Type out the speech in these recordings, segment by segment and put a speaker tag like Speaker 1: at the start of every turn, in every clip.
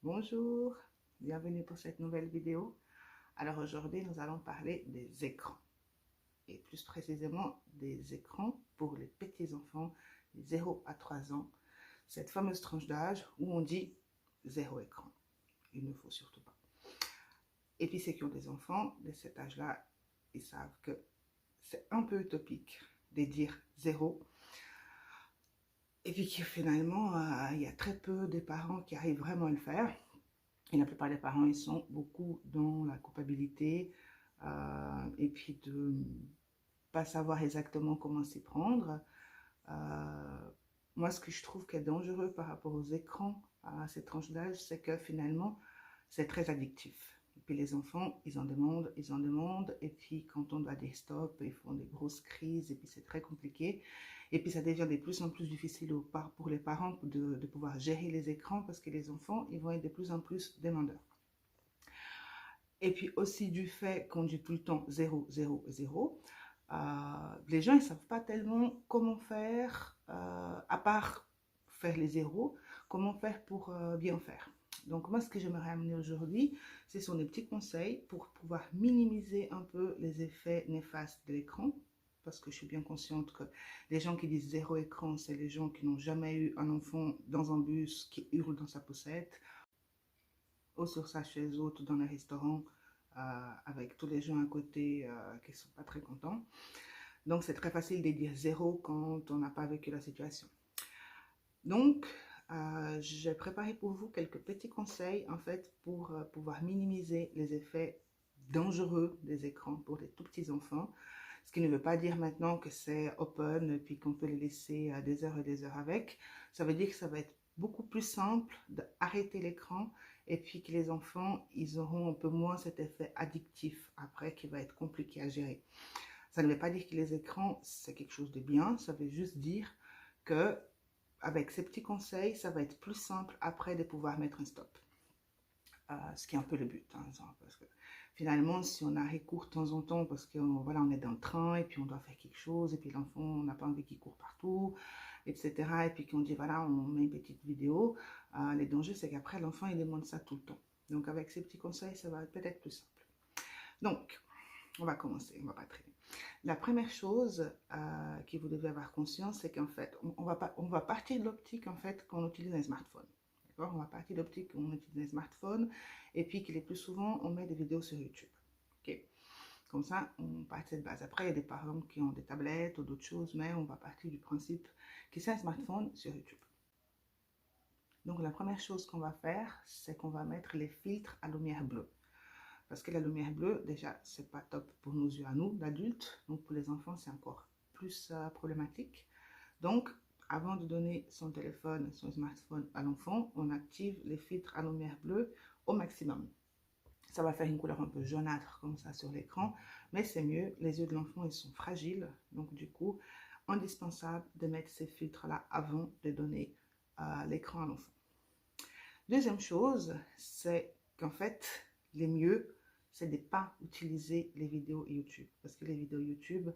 Speaker 1: Bonjour, bienvenue pour cette nouvelle vidéo. Alors aujourd'hui, nous allons parler des écrans et plus précisément des écrans pour les petits enfants de 0 à 3 ans, cette fameuse tranche d'âge où on dit zéro écran. Il ne faut surtout pas. Et puis ceux qui ont des enfants de cet âge-là, ils savent que c'est un peu utopique de dire zéro. Et puis que finalement, il y a très peu de parents qui arrivent vraiment à le faire. Et la plupart des parents, ils sont beaucoup dans la culpabilité et puis de pas savoir exactement comment s'y prendre. Moi, ce que je trouve qui est dangereux par rapport aux écrans à cette tranche d'âge, c'est que finalement, c'est très addictif. Et puis les enfants, ils en demandent, et puis quand on doit des stops, ils font des grosses crises, et puis c'est très compliqué. Et puis ça devient de plus en plus difficile pour les parents de pouvoir gérer les écrans, parce que les enfants, ils vont être de plus en plus demandeurs. Et puis aussi du fait qu'on dit tout le temps 0, 0, 0, les gens, ils ne savent pas tellement comment faire, à part faire les zéros, comment faire pour bien faire. Donc moi, ce que j'aimerais amener aujourd'hui, ce sont des petits conseils pour pouvoir minimiser un peu les effets néfastes de l'écran. Parce que je suis bien consciente que les gens qui disent zéro écran, c'est les gens qui n'ont jamais eu un enfant dans un bus qui hurle dans sa poussette, ou sur sa chaise haute dans les restaurants, avec tous les gens à côté qui ne sont pas très contents. Donc, c'est très facile de dire zéro quand on n'a pas vécu la situation. Donc, j'ai préparé pour vous quelques petits conseils, en fait, pour pouvoir minimiser les effets dangereux des écrans pour les tout petits enfants. Ce qui ne veut pas dire maintenant que c'est open et puis qu'on peut les laisser des heures et des heures avec. Ça veut dire que ça va être beaucoup plus simple d'arrêter l'écran et puis que les enfants, ils auront un peu moins cet effet addictif après qui va être compliqué à gérer. Ça ne veut pas dire que les écrans, c'est quelque chose de bien. Ça veut juste dire que avec ces petits conseils, ça va être plus simple après de pouvoir mettre un stop. Ce qui est un peu le but. Hein, parce que finalement, si on arrête court de temps en temps, parce que voilà, on est dans le train et puis on doit faire quelque chose, et puis l'enfant, on n'a pas envie qu'il court partout, etc. Et puis qu'on dit, voilà, on met une petite vidéo, les dangers, c'est qu'après, l'enfant, il demande ça tout le temps. Donc, avec ces petits conseils, ça va peut-être plus simple. Donc, on va commencer, on va pas traîner. La première chose que vous devez avoir conscience, c'est qu'en fait, on va partir de l'optique en fait qu'on utilise un smartphone. D'accord? On va partir de l'optique qu'on utilise un smartphone et puis que le plus souvent, on met des vidéos sur YouTube. Ok? Comme ça, on part de cette base. Après, il y a des parents qui ont des tablettes ou d'autres choses, mais on va partir du principe que c'est un smartphone sur YouTube. Donc, la première chose qu'on va faire, c'est qu'on va mettre les filtres à lumière bleue. Parce que la lumière bleue, déjà, c'est pas top pour nos yeux à nous, d'adultes. Donc, pour les enfants, c'est encore plus problématique. Donc, avant de donner son téléphone, son smartphone à l'enfant, on active les filtres à lumière bleue au maximum. Ça va faire une couleur un peu jaunâtre comme ça sur l'écran, mais c'est mieux. Les yeux de l'enfant, ils sont fragiles. Donc, du coup, indispensable de mettre ces filtres-là avant de donner l'écran à l'enfant. Deuxième chose, c'est qu'en fait, les mieux, c'est de ne pas utiliser les vidéos YouTube. Parce que les vidéos YouTube,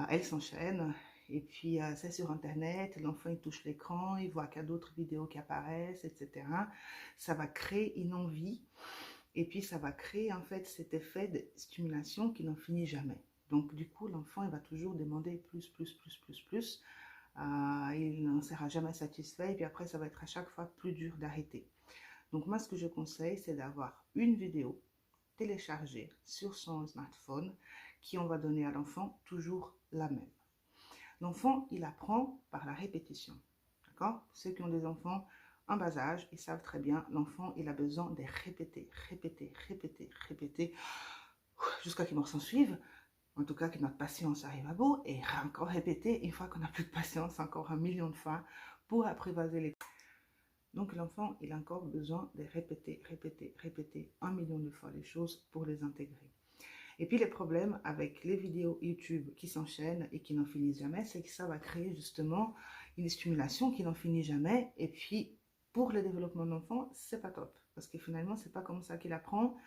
Speaker 1: elles s'enchaînent. Et puis, c'est sur Internet, l'enfant, il touche l'écran, il voit qu'il y a d'autres vidéos qui apparaissent, etc. Ça va créer une envie. Et puis, ça va créer, en fait, cet effet de stimulation qui n'en finit jamais. Donc, du coup, l'enfant, il va toujours demander plus, plus, plus, plus, plus. Il n'en sera jamais satisfait. Et puis après, ça va être à chaque fois plus dur d'arrêter. Donc moi, ce que je conseille, c'est d'avoir une vidéo téléchargée sur son smartphone qui on va donner à l'enfant toujours la même. L'enfant, il apprend par la répétition. D'accord? Ceux qui ont des enfants en bas âge, ils savent très bien, l'enfant, il a besoin de répéter, répéter, répéter, répéter, jusqu'à qu'il s'en suive. En tout cas, que notre patience arrive à bout et encore répéter une fois qu'on n'a plus de patience, encore 1 million de fois pour apprivoiser les... Donc l'enfant, il a encore besoin de répéter, répéter, répéter 1 million de fois les choses pour les intégrer. Et puis les problèmes avec les vidéos YouTube qui s'enchaînent et qui n'en finissent jamais, c'est que ça va créer justement une stimulation qui n'en finit jamais. Et puis pour le développement de l'enfant, c'est pas top. Parce que finalement, c'est pas comme ça qu'il apprend.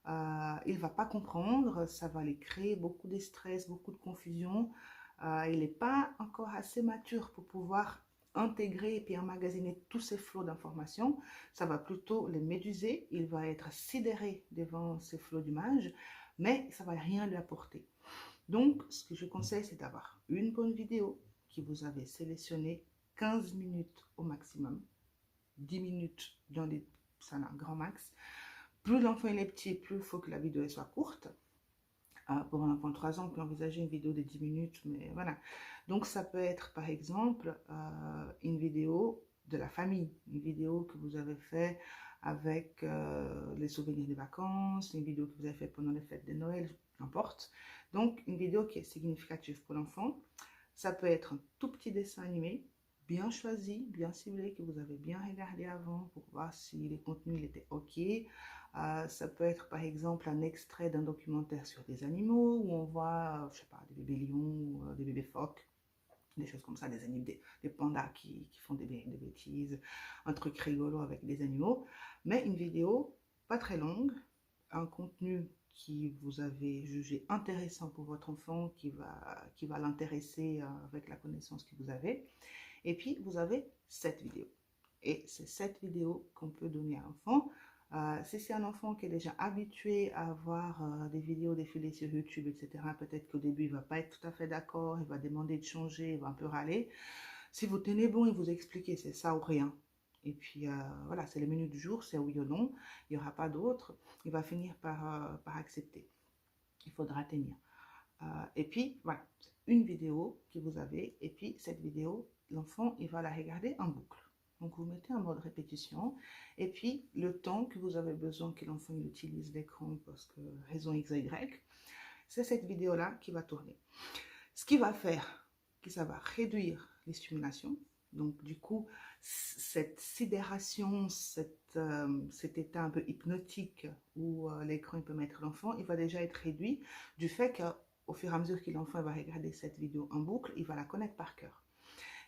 Speaker 1: Il va pas comprendre, ça va lui créer beaucoup de stress, beaucoup de confusion. Il n'est pas encore assez mature pour pouvoir intégrer et puis emmagasiner tous ces flots d'informations. Ça va plutôt les méduser. Il va être sidéré devant ces flots d'images, mais ça va rien lui apporter. Donc, ce que je conseille, c'est d'avoir une bonne vidéo qui vous avez sélectionnée 15 minutes au maximum. 10 minutes dans les, ça un grand max. Plus l'enfant est petit, plus il faut que la vidéo soit courte. Pour un enfant de 3 ans, on peut envisager une vidéo de 10 minutes, mais voilà. Donc, ça peut être, par exemple, une vidéo de la famille, une vidéo que vous avez fait avec les souvenirs des vacances, une vidéo que vous avez fait pendant les fêtes de Noël, n'importe. Donc, une vidéo qui est significative pour l'enfant. Ça peut être un tout petit dessin animé, bien choisi, bien ciblé, que vous avez bien regardé avant pour voir si les contenus étaient OK. Ça peut être par exemple un extrait d'un documentaire sur des animaux où on voit, je sais pas, des bébés lions, des bébés phoques, des choses comme ça, des pandas qui font des bêtises, un truc rigolo avec des animaux. Mais une vidéo pas très longue, un contenu qui vous avez jugé intéressant pour votre enfant, qui va l'intéresser avec la connaissance que vous avez. Et puis, vous avez cette vidéo. Et c'est cette vidéo qu'on peut donner à l'enfant. Si c'est un enfant qui est déjà habitué à voir des vidéos défiler sur YouTube, etc., peut-être qu'au début, il ne va pas être tout à fait d'accord, il va demander de changer, il va un peu râler. Si vous tenez bon et vous expliquez, c'est ça ou rien. Et puis, voilà, c'est le menu du jour, c'est oui ou non, il n'y aura pas d'autre. Il va finir par accepter. Il faudra tenir. Et puis, voilà, c'est une vidéo que vous avez. Et puis, cette vidéo, l'enfant, il va la regarder en boucle. Donc, vous mettez en mode répétition. Et puis, le temps que vous avez besoin que l'enfant utilise l'écran parce que raison X, Y, c'est cette vidéo-là qui va tourner. Ce qui va faire que ça va réduire les stimulations. Donc, du coup, cette sidération, cet état un peu hypnotique où l'écran peut mettre l'enfant, il va déjà être réduit du fait qu'au fur et à mesure que l'enfant va regarder cette vidéo en boucle, il va la connaître par cœur.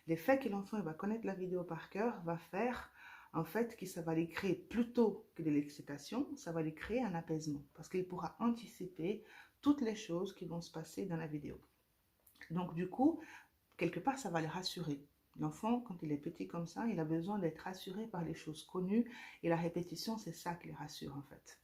Speaker 1: Le fait que l'enfant va connaître la vidéo par cœur va faire en fait que ça va lui créer plutôt que de l'excitation, ça va lui créer un apaisement parce qu'il pourra anticiper toutes les choses qui vont se passer dans la vidéo. Donc du coup, quelque part, ça va le rassurer. L'enfant, quand il est petit comme ça, il a besoin d'être rassuré par les choses connues et la répétition, c'est ça qui les rassure en fait.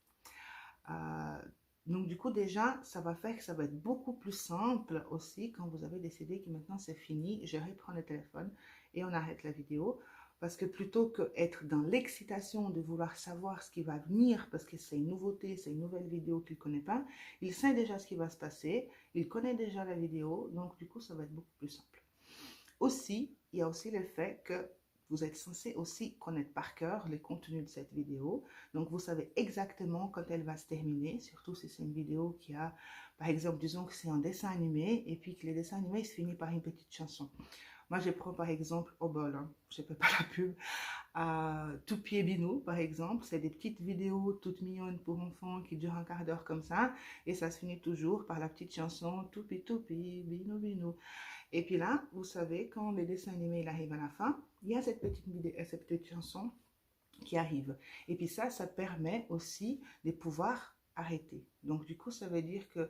Speaker 1: Donc du coup déjà, ça va faire que ça va être beaucoup plus simple aussi quand vous avez décidé que maintenant c'est fini, je reprends le téléphone et on arrête la vidéo. Parce que plutôt qu'être dans l'excitation de vouloir savoir ce qui va venir, parce que c'est une nouveauté, c'est une nouvelle vidéo qu'il ne connaît pas, il sait déjà ce qui va se passer, il connaît déjà la vidéo, donc du coup ça va être beaucoup plus simple. Aussi, il y a aussi le fait que vous êtes censé aussi connaître par cœur les contenus de cette vidéo. Donc, vous savez exactement quand elle va se terminer, surtout si c'est une vidéo qui a, par exemple, disons que c'est un dessin animé et puis que le dessin animé se finit par une petite chanson. Moi, je prends par exemple, oh bol, hein, je ne fais pas la pub, Toupie Binou, par exemple. C'est des petites vidéos toutes mignonnes pour enfants qui durent un quart d'heure comme ça. Et ça se finit toujours par la petite chanson Toupie, Toupie, Binou, Binou. Et puis là, vous savez, quand le dessin animé il arrive à la fin, il y a cette petite chanson qui arrive. Et puis ça permet aussi de pouvoir arrêter. Donc du coup, ça veut dire que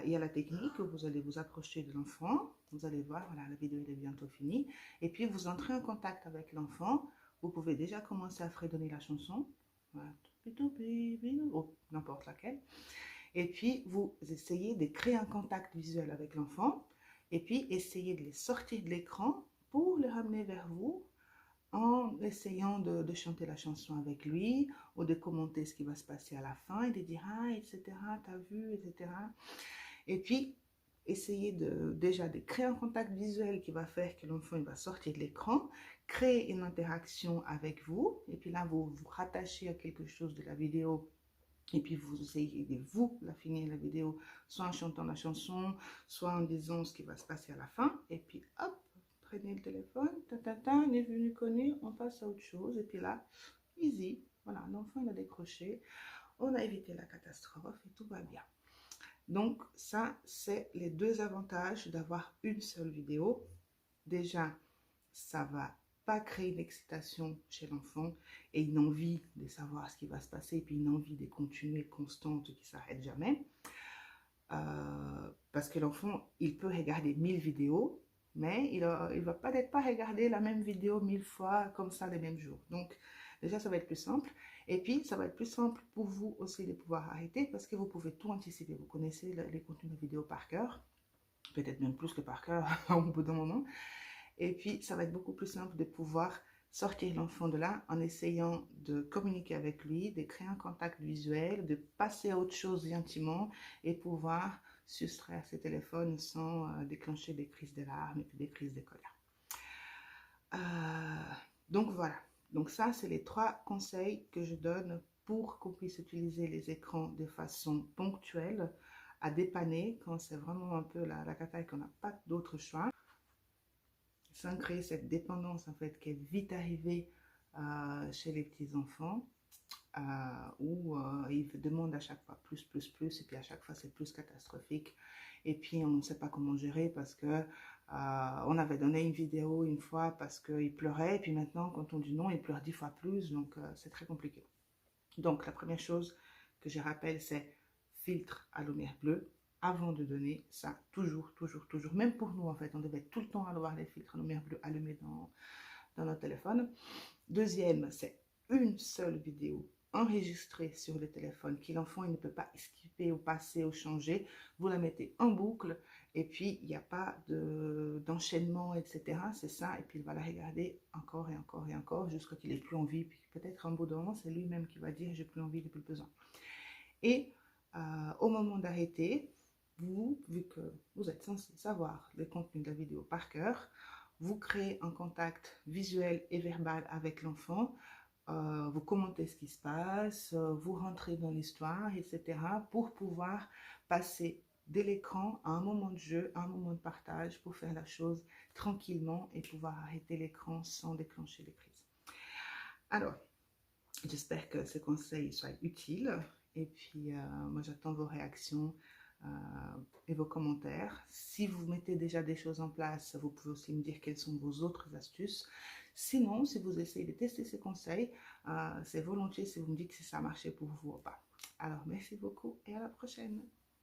Speaker 1: il y a la technique où vous allez vous approcher de l'enfant, vous allez voir, voilà, la vidéo est bientôt finie, et puis vous entrez en contact avec l'enfant, vous pouvez déjà commencer à fredonner la chanson, voilà, n'importe laquelle, et puis vous essayez de créer un contact visuel avec l'enfant, et puis essayez de les sortir de l'écran pour les ramener vers vous en essayant de chanter la chanson avec lui ou de commenter ce qui va se passer à la fin et de dire « Ah, etc., t'as vu, etc. » Et puis, essayez déjà de créer un contact visuel qui va faire que l'enfant va sortir de l'écran, créer une interaction avec vous, et puis là, vous vous rattachez à quelque chose de la vidéo et puis vous essayez de vous la finir la vidéo, soit en chantant la chanson, soit en disant ce qui va se passer à la fin. Et puis hop, prenez le téléphone, on est venu connu, on passe à autre chose. Et puis là, easy, voilà, l'enfant il a décroché, on a évité la catastrophe et tout va bien. Donc ça, c'est les deux avantages d'avoir une seule vidéo. Déjà, ça va pas créer l'excitation chez l'enfant et une envie de savoir ce qui va se passer et puis une envie de continuer constante qui s'arrête jamais. Parce que l'enfant, il peut regarder 1000 vidéos, mais il ne va peut-être pas regarder la même vidéo 1000 fois comme ça les mêmes jours. Donc, déjà, ça va être plus simple. Et puis, ça va être plus simple pour vous aussi de pouvoir arrêter parce que vous pouvez tout anticiper. Vous connaissez les contenus de vidéo par cœur, peut-être même plus que par cœur au bout d'un moment. Et puis, ça va être beaucoup plus simple de pouvoir sortir l'enfant de là en essayant de communiquer avec lui, de créer un contact visuel, de passer à autre chose gentiment et pouvoir soustraire ses téléphones sans déclencher des crises de larmes et puis des crises de colère. Donc voilà. Donc ça, c'est les 3 conseils que je donne pour qu'on puisse utiliser les écrans de façon ponctuelle, à dépanner quand c'est vraiment un peu la cata et qu'on n'a pas d'autre choix, sans créer cette dépendance en fait qui est vite arrivée chez les petits-enfants, où ils demandent à chaque fois plus, et puis à chaque fois c'est plus catastrophique. Et puis on ne sait pas comment gérer parce que on avait donné une vidéo une fois parce qu'il pleurait, et puis maintenant quand on dit non, il pleure 10 fois plus, donc c'est très compliqué. Donc la première chose que je rappelle, c'est filtre à lumière bleue avant de donner ça, toujours, toujours, toujours. Même pour nous en fait, on devait tout le temps avoir les filtres à lumière bleue allumés dans notre téléphone. Deuxième, c'est une seule vidéo enregistrée sur le téléphone que l'enfant ne peut pas esquiver ou passer ou changer. Vous la mettez en boucle et puis il n'y a pas d'enchaînement, etc. C'est ça, et puis il va la regarder encore et encore et encore jusqu'à qu'il n'ait plus envie. Puis peut-être un bout de moment, c'est lui-même qui va dire j'ai plus envie, j'ai plus besoin. Et au moment d'arrêter, vous, vu que vous êtes censé savoir le contenu de la vidéo par cœur, vous créez un contact visuel et verbal avec l'enfant, vous commentez ce qui se passe, vous rentrez dans l'histoire, etc. pour pouvoir passer de l'écran à un moment de jeu, à un moment de partage, pour faire la chose tranquillement et pouvoir arrêter l'écran sans déclencher les crises. Alors, j'espère que ces conseils soient utiles. Et puis, moi, j'attends vos réactions et vos commentaires. Si vous mettez déjà des choses en place, vous pouvez aussi me dire quelles sont vos autres astuces. Sinon, si vous essayez de tester ces conseils, c'est volontiers si vous me dites si ça a marché pour vous ou pas. Alors, merci beaucoup et à la prochaine.